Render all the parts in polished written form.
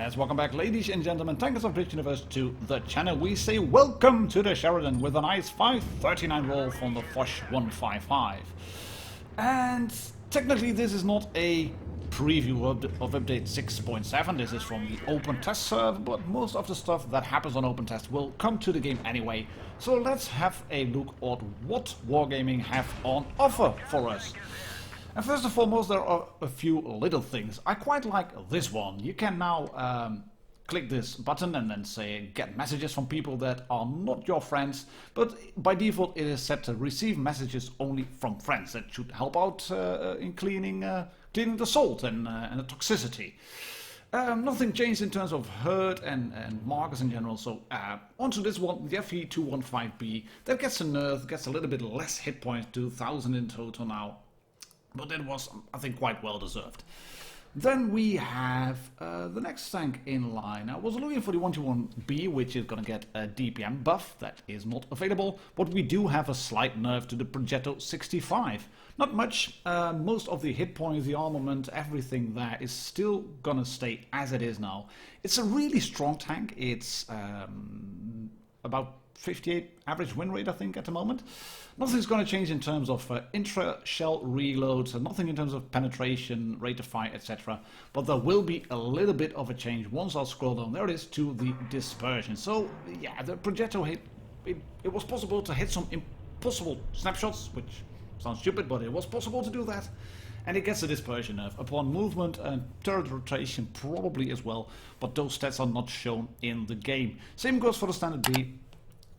Yes, welcome back, ladies and gentlemen, tankers of Blitz Universe, to the channel. We say welcome to the Sheridan with a nice 539 roll from the Foch 155. And technically this is not a preview of update 6.7, this is from the open test server, but most of the stuff that happens on open test will come to the game anyway. So let's have a look at what Wargaming have on offer for us. And first and foremost, there are a few little things. I quite like this one. You can now click this button and then say get messages from people that are not your friends, but by default it is set to receive messages only from friends. That should help out in cleaning the salt and the toxicity. Nothing changed in terms of hurt and markers in general, so onto this one, the FE215B, that gets a nerf, gets a little bit less hit points, 2000 in total now. But it was, I think, quite well deserved. Then we have the next tank in line. I was looking for the 121B, which is going to get a DPM buff. That is not available. But we do have a slight nerf to the Progetto 65. Not much. Most of the hit points, the armament, everything there is still going to stay as it is now. It's a really strong tank. It's about 58 average win rate, I think, at the moment. Nothing's going to change in terms of intra-shell reloads, nothing in terms of penetration, rate of fire, etc. But there will be a little bit of a change once I scroll down. There it is, to the dispersion. So, yeah, the Progetto hit, it was possible to hit some impossible snapshots, which sounds stupid, but it was possible to do that. And it gets a dispersion nerf. Upon movement and turret rotation probably as well, but those stats are not shown in the game. Same goes for the standard B.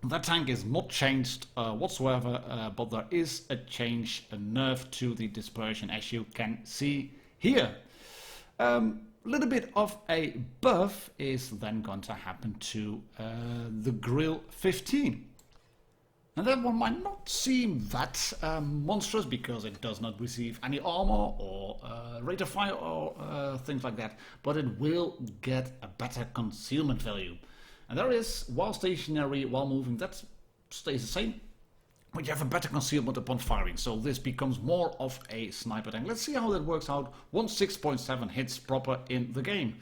That tank is not changed whatsoever, but there is a change, a nerf to the dispersion, as you can see here. Little bit of a buff is then going to happen to the Grill 15. And that one might not seem that monstrous because it does not receive any armor or rate of fire or things like that, but it will get a better concealment value. And there is, while stationary, while moving, that stays the same, but you have a better concealment upon firing, so this becomes more of a sniper tank. Let's see how that works out once 6.7 hits proper in the game.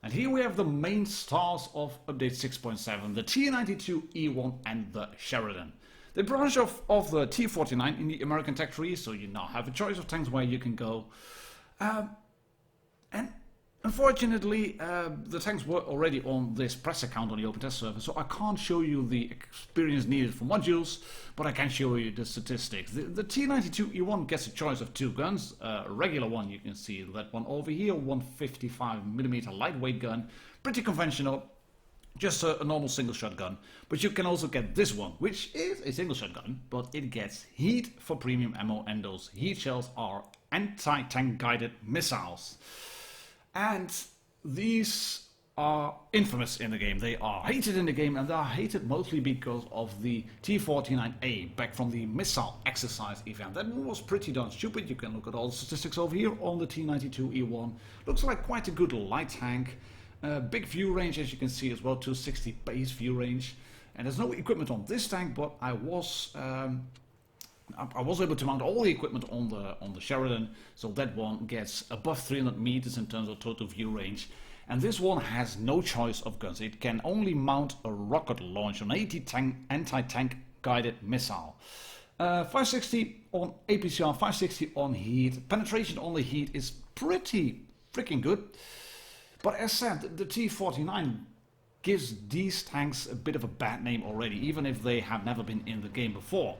And here we have the main stars of update 6.7, the T92E1 and the Sheridan. They branch off of the T49 in the American tech tree, so you now have a choice of tanks where you can go. And unfortunately, the tanks were already on this press account on the open test server, so I can't show you the experience needed for modules, but I can show you the statistics. The T92E1 gets a choice of two guns. A regular one, you can see that one over here, 155mm lightweight gun, pretty conventional, just a normal single shot gun. But you can also get this one, which is a single shot gun, but it gets heat for premium ammo, and those heat shells are anti-tank guided missiles. And these are infamous in the game. They are hated in the game, and they are hated mostly because of the T49A back from the missile exercise event. That was pretty darn stupid. You can look at all the statistics over here on the T92E1. Looks like quite a good light tank. Big view range, as you can see as well, 260 base view range. And there's no equipment on this tank, but I was able to mount all the equipment on the Sheridan, so that one gets above 300 meters in terms of total view range. And this one has no choice of guns. It can only mount a rocket launch, an anti-tank guided missile. 560 on APCR, 560 on heat. Penetration on the heat is pretty freaking good. But as said, the T49 gives these tanks a bit of a bad name already, even if they have never been in the game before.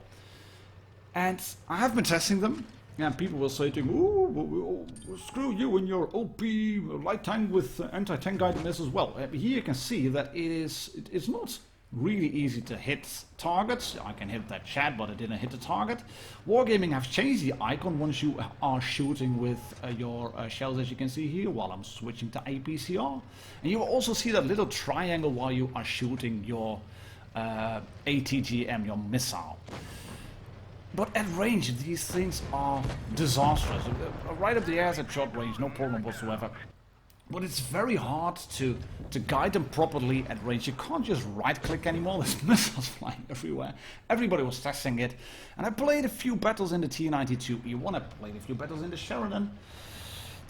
And I have been testing them, and people will say to me, "Ooh, screw you and your OP light tank with anti-tank guided missiles." Well, here you can see that it's not really easy to hit targets. I can hit that chat, but I didn't hit the target. Wargaming have changed the icon once you are shooting with your shells, as you can see here, while I'm switching to APCR. And you will also see that little triangle while you are shooting your ATGM, your missile. But at range, these things are disastrous. Right up the ass at short range, no problem whatsoever. But it's very hard to guide them properly at range. You can't just right-click anymore. There's missiles flying everywhere. Everybody was testing it. And I played a few battles in the T92E1. I played a few battles in the Sheridan.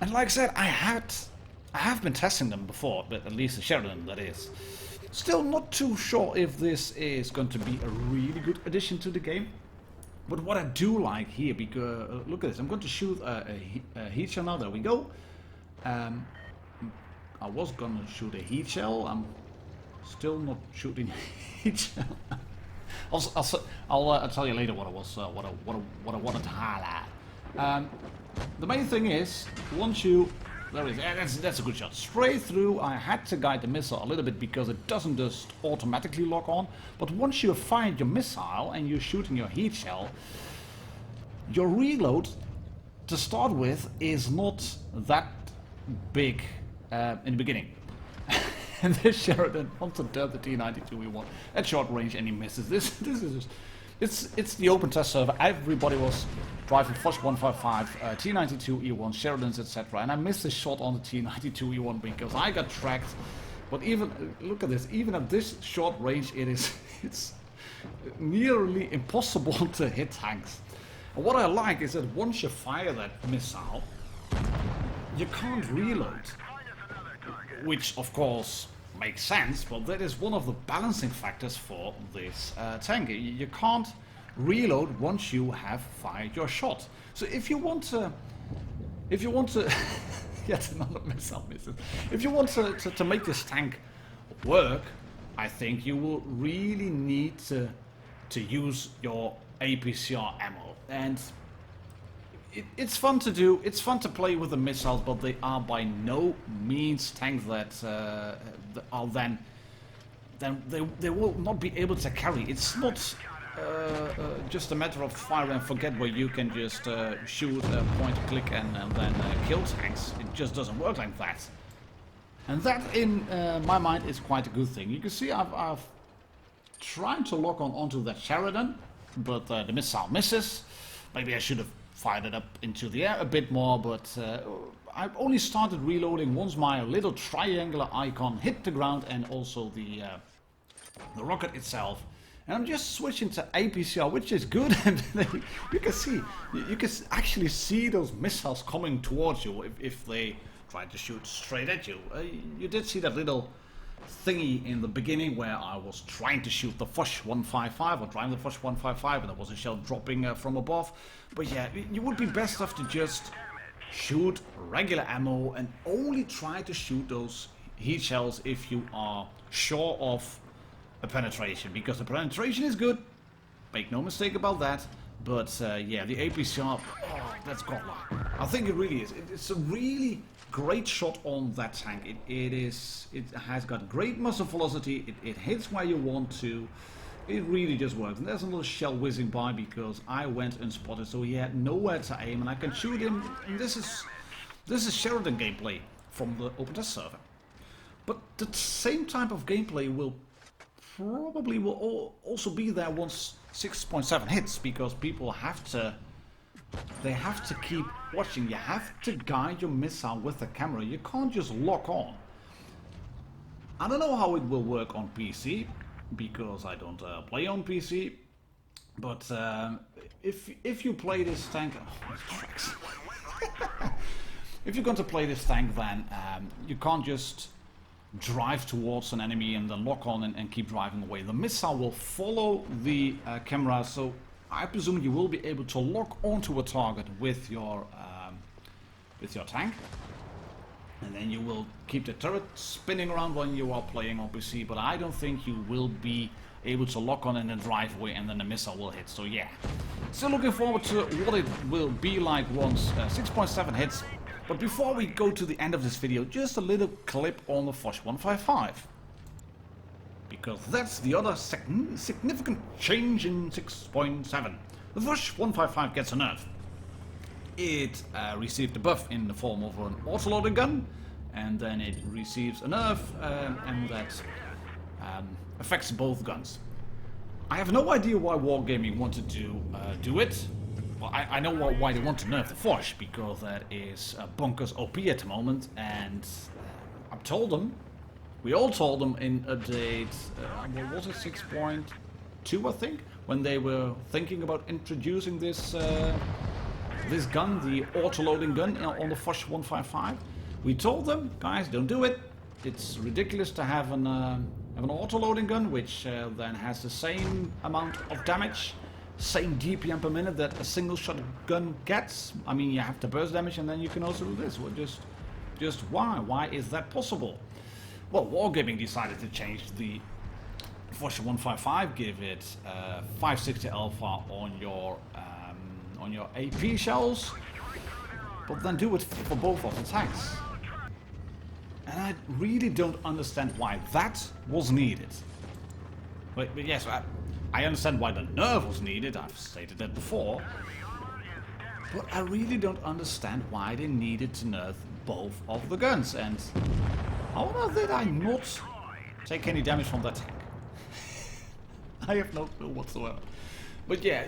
And like I said, I had I have been testing them before, but at least the Sheridan, that is. Still not too sure if this is going to be a really good addition to the game. But what I do like here, because look at this, I'm going to shoot a heat shell now. There we go. I was going to shoot a heat shell. I'm still not shooting heat shell. I'll tell you later what I was what I wanted to highlight. The main thing is, once you there it is, that's a good shot. Straight through. I had to guide the missile a little bit because it doesn't just automatically lock on. But once you have fired your missile and you're shooting your heat shell, your reload to start with is not that big in the beginning. And this Sheridan wants to dub the T92E1 at short range, and he misses. This is just, it's the open test server. Everybody was driving Foch 155, T92E1, Sheridans, etc. And I missed a shot on the T92E1 because I got tracked. But even look at this, even at this short range, it's nearly impossible to hit tanks. And what I like is that once you fire that missile, you can't reload, which of course makes sense, but that is one of the balancing factors for this tank. You can't reload once you have fired your shot. So if you want to yet another missile misses. If you want to make this tank work, I think you will really need to use your APCR ammo. And it's fun to do, it's fun to play with the missiles, but they are by no means tanks that are then they will not be able to carry. It's not just a matter of fire and forget where you can just shoot, point, click and then kill tanks. It just doesn't work like that. And that, in my mind, is quite a good thing. You can see I've tried to lock onto that Sheridan, but the missile misses. Maybe I should have fired it up into the air a bit more, but I've only started reloading once my little triangular icon hit the ground and also the rocket itself. And I'm just switching to APCR, which is good. And you can actually see those missiles coming towards you if they try to shoot straight at you. You did see that little thingy in the beginning where I was trying to shoot the Foch 155 or driving the Foch 155, and there was a shell dropping from above. But yeah, you would be best off to just shoot regular ammo and only try to shoot those heat shells if you are sure of a penetration, because the penetration is good, make no mistake about that. But yeah, the APCR, oh, that's godlike. I think it really is. It's a really great shot on that tank. It has got great muzzle velocity. It hits where you want to. It really just works. And there's a little shell whizzing by because I went unspotted, so he had nowhere to aim, and I can shoot him. And this is Sheridan gameplay from the open test server. But the same type of gameplay will also be there once 6.7 hits, because people have to keep watching. You have to guide your missile with the camera. You can't just lock on. I don't know how it will work on PC, because I don't play on PC. But if you play this tank, if you're going to play this tank, then you can't just drive towards an enemy and then lock on and keep driving away. The missile will follow the camera, so I presume you will be able to lock onto a target with your tank, and then you will keep the turret spinning around when you are playing on PC. But I don't think you will be able to lock on and then drive away and then the missile will hit. So yeah, still looking forward to what it will be like once 6.7 hits. But before we go to the end of this video, just a little clip on the Foch 155. Because that's the other significant change in 6.7. The Foch 155 gets a nerf. It received a buff in the form of an autoloading gun, and then it receives a nerf, and that affects both guns. I have no idea why Wargaming wanted to do it. Well, I know why they want to nerf the Foch, because that is bonkers OP at the moment, and we all told them in update, what was it, 6.2 I think, when they were thinking about introducing this gun, the auto-loading gun on the Foch 155. We told them, guys, don't do it. It's ridiculous to have an auto-loading gun, which then has the same amount of damage, same DPM per minute that a single-shot gun gets. I mean, you have the burst damage, and then you can also do this. Well, just why? Why is that possible? Well, Wargaming decided to change the Foch 155, give it 560 alpha on your AP shells, but then do it for both of the tanks. And I really don't understand why that was needed. But yes, I understand why the nerf was needed, I've stated that before. But I really don't understand why they needed to nerf both of the guns. And how on earth did I not take any damage from that tank? I have no clue whatsoever. But yeah,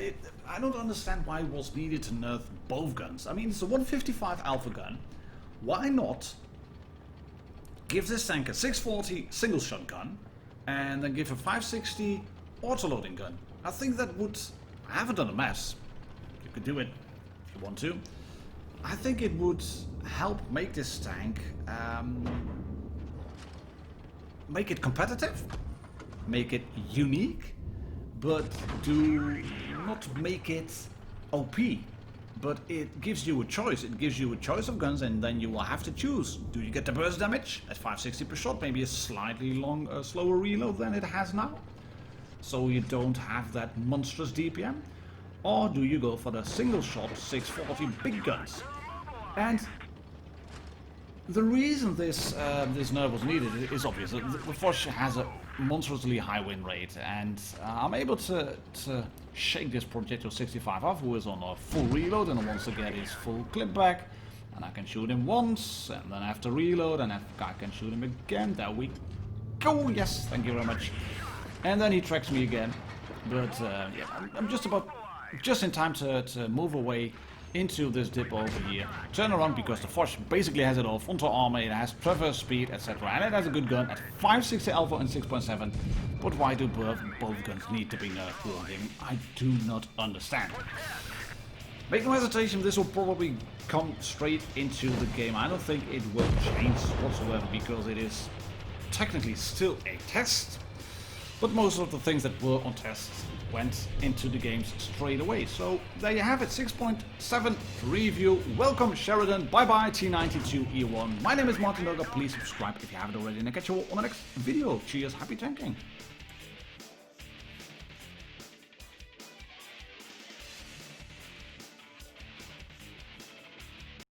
I don't understand why it was needed to nerf both guns. I mean, it's a 155 alpha gun. Why not give this tank a 640 single shot gun and then give a 560 auto-loading gun? I think that would... I haven't done a maths. You could do it if you want to. I think it would help make this tank... make it competitive, make it unique, but do not make it OP. But it gives you a choice. It gives you a choice of guns, and then you will have to choose. Do you get the burst damage at 560 per shot, maybe a slightly slower reload than it has now, so you don't have that monstrous DPM? Or do you go for the single shot 640 big guns? And the reason this nerf was needed is obvious. The Foch has a monstrously high win rate, and I'm able to shake this projectile 65 off, who is on a full reload and wants to get his full clip back, and I can shoot him once, and then I have to reload, and I can shoot him again. There we go. Yes, thank you very much. And then he tracks me again, but yeah, I'm just in time to move away into this dip over here, turn around, because the Foch basically has it all: frontal armor, it has traverse speed, etc., and it has a good gun at 560 alpha and 6.7. But why do both guns need to be nerfed? Wargaming? I do not understand. Make no hesitation, this will probably come straight into the game. I don't think it will change whatsoever, because it is technically still a test. But most of the things that were on tests went into the games straight away. So there you have it, 6.7 review. Welcome Sheridan, bye bye T92E1. My name is Martin Dogger, please subscribe if you haven't already, and I'll catch you all on the next video. Cheers, happy tanking.